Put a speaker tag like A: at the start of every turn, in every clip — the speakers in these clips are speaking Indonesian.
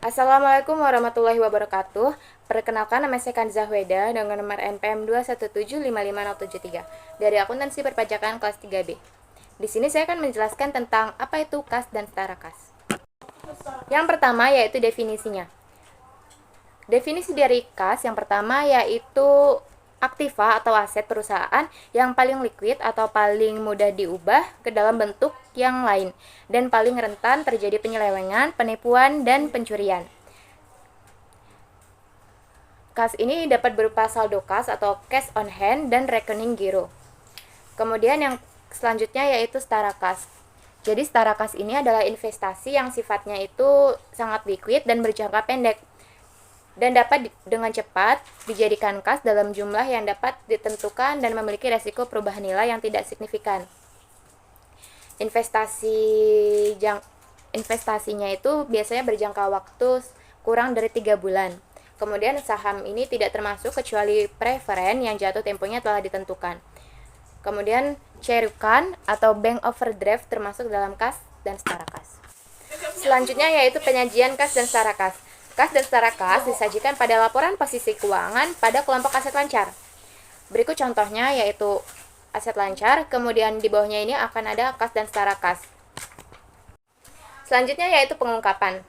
A: Assalamualaikum warahmatullahi wabarakatuh. Perkenalkan, nama saya Kanza Zahweda dengan nomor NPM 2175573 dari Akuntansi Perpajakan kelas 3B. Di sini saya akan menjelaskan tentang apa itu kas dan setara kas. Yang pertama yaitu definisinya. Definisi dari kas yang pertama yaitu aktiva atau aset perusahaan yang paling liquid atau paling mudah diubah ke dalam bentuk yang lain dan paling rentan terjadi penyelewengan, penipuan, dan pencurian. Kas ini dapat berupa saldo kas atau cash on hand dan rekening giro. Kemudian yang selanjutnya yaitu setara kas. Jadi setara kas ini adalah investasi yang sifatnya itu sangat liquid dan berjangka pendek dan dapat dengan cepat dijadikan kas dalam jumlah yang dapat ditentukan dan memiliki resiko perubahan nilai yang tidak signifikan. Investasinya itu biasanya berjangka waktu kurang dari 3 bulan. Kemudian saham ini tidak termasuk kecuali preferen yang jatuh temponya telah ditentukan. Kemudian cerukan atau bank overdraft termasuk dalam kas dan setara kas. Selanjutnya yaitu penyajian kas dan setara kas. Kas dan setara kas disajikan pada laporan posisi keuangan pada kelompok aset lancar. Berikut contohnya yaitu aset lancar, kemudian di bawahnya ini akan ada kas dan setara kas. Selanjutnya yaitu pengungkapan.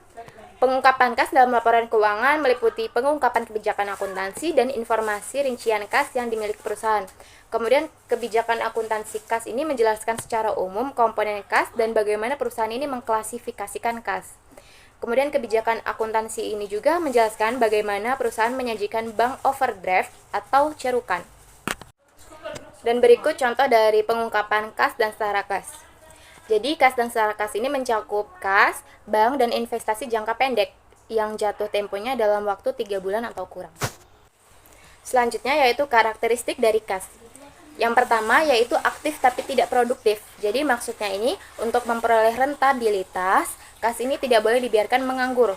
A: Pengungkapan kas dalam laporan keuangan meliputi pengungkapan kebijakan akuntansi dan informasi rincian kas yang dimiliki perusahaan. Kemudian kebijakan akuntansi kas ini menjelaskan secara umum komponen kas dan bagaimana perusahaan ini mengklasifikasikan kas. Kemudian kebijakan akuntansi ini juga menjelaskan bagaimana perusahaan menyajikan bank overdraft atau cerukan. Dan berikut contoh dari pengungkapan kas dan setara kas. Jadi kas dan setara kas ini mencakup kas, bank, dan investasi jangka pendek yang jatuh temponya dalam waktu 3 bulan atau kurang. Selanjutnya yaitu karakteristik dari kas. Yang pertama yaitu aktif tapi tidak produktif. Jadi maksudnya ini untuk memperoleh rentabilitas, kas ini tidak boleh dibiarkan menganggur.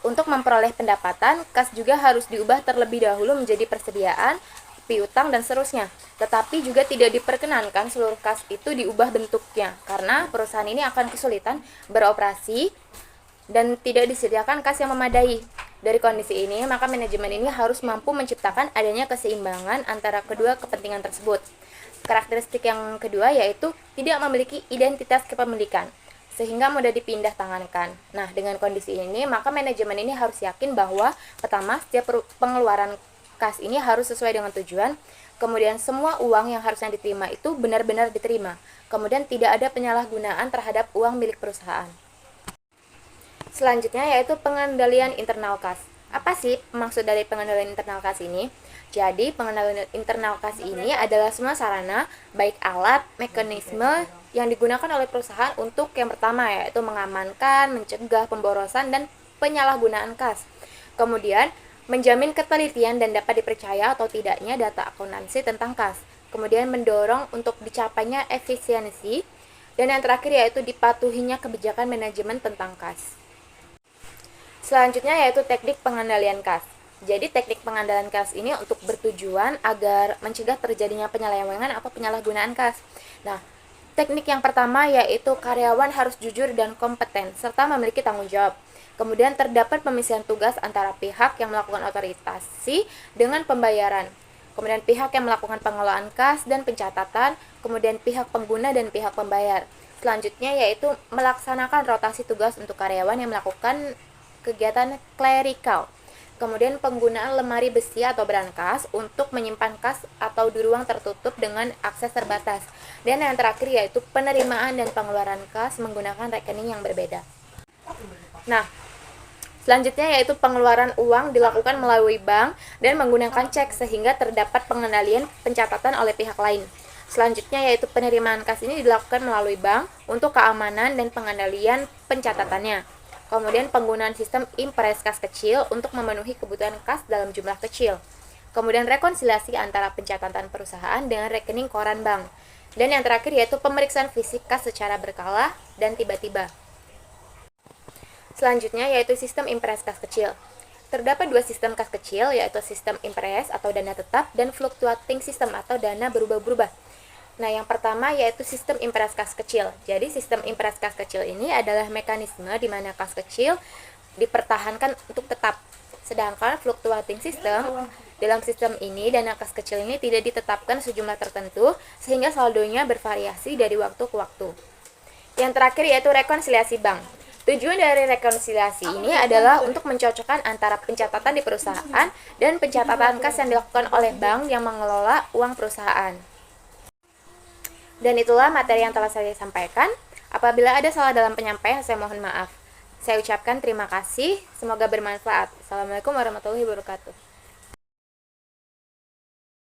A: Untuk memperoleh pendapatan, kas juga harus diubah terlebih dahulu menjadi persediaan, piutang, dan seterusnya. Tetapi juga tidak diperkenankan seluruh kas itu diubah bentuknya, karena perusahaan ini akan kesulitan beroperasi dan tidak disediakan kas yang memadai. Dari kondisi ini, maka manajemen ini harus mampu menciptakan adanya keseimbangan antara kedua kepentingan tersebut. Karakteristik yang kedua yaitu tidak memiliki identitas kepemilikan, sehingga mudah dipindah tangankan. Nah, dengan kondisi ini, maka manajemen ini harus yakin bahwa pertama, setiap pengeluaran kas ini harus sesuai dengan tujuan. Kemudian semua uang yang harusnya diterima itu benar-benar diterima. Kemudian tidak ada penyalahgunaan terhadap uang milik perusahaan. Selanjutnya yaitu pengendalian internal kas. Apa sih maksud dari pengendalian internal kas ini? Jadi, pengendalian internal kas ini adalah semua sarana, baik alat, mekanisme yang digunakan oleh perusahaan untuk yang pertama yaitu mengamankan, mencegah pemborosan dan penyalahgunaan kas. Kemudian, menjamin ketelitian dan dapat dipercaya atau tidaknya data akuntansi tentang kas. Kemudian mendorong untuk dicapainya efisiensi. Dan yang terakhir yaitu dipatuhinya kebijakan manajemen tentang kas. Selanjutnya yaitu teknik pengendalian kas. Jadi teknik pengendalian kas ini untuk bertujuan agar mencegah terjadinya penyelewengan atau penyalahgunaan kas. Nah, teknik yang pertama yaitu karyawan harus jujur dan kompeten serta memiliki tanggung jawab. Kemudian terdapat pemisihan tugas antara pihak yang melakukan otorisasi dengan pembayaran. Kemudian pihak yang melakukan pengelolaan kas dan pencatatan, kemudian pihak pengguna dan pihak pembayar. Selanjutnya yaitu melaksanakan rotasi tugas untuk karyawan yang melakukan kegiatan klerikal. Kemudian penggunaan lemari besi atau brankas untuk menyimpan kas atau di ruang tertutup dengan akses terbatas. Dan yang terakhir yaitu penerimaan dan pengeluaran kas menggunakan rekening yang berbeda. Nah, selanjutnya yaitu pengeluaran uang dilakukan melalui bank dan menggunakan cek sehingga terdapat pengendalian pencatatan oleh pihak lain. Selanjutnya yaitu penerimaan kas ini dilakukan melalui bank untuk keamanan dan pengendalian pencatatannya. Kemudian penggunaan sistem impres kas kecil untuk memenuhi kebutuhan kas dalam jumlah kecil. Kemudian rekonsiliasi antara pencatatan perusahaan dengan rekening koran bank. Dan yang terakhir yaitu pemeriksaan fisik kas secara berkala dan tiba-tiba. Selanjutnya yaitu sistem impres kas kecil. Terdapat dua sistem kas kecil yaitu sistem impres atau dana tetap dan fluctuating system atau dana berubah-berubah. Nah, yang pertama yaitu sistem impres kas kecil. Jadi, sistem impres kas kecil ini adalah mekanisme di mana kas kecil dipertahankan untuk tetap. Sedangkan fluctuating system, dalam sistem ini dana kas kecil ini tidak ditetapkan sejumlah tertentu sehingga saldonya bervariasi dari waktu ke waktu. Yang terakhir yaitu rekonsiliasi bank. Tujuan dari rekonsiliasi ini adalah untuk mencocokkan antara pencatatan di perusahaan dan pencatatan kas yang dilakukan oleh bank yang mengelola uang perusahaan. Dan itulah materi yang telah saya sampaikan. Apabila ada salah dalam penyampaian, saya mohon maaf. Saya ucapkan terima kasih, semoga bermanfaat. Assalamualaikum warahmatullahi wabarakatuh.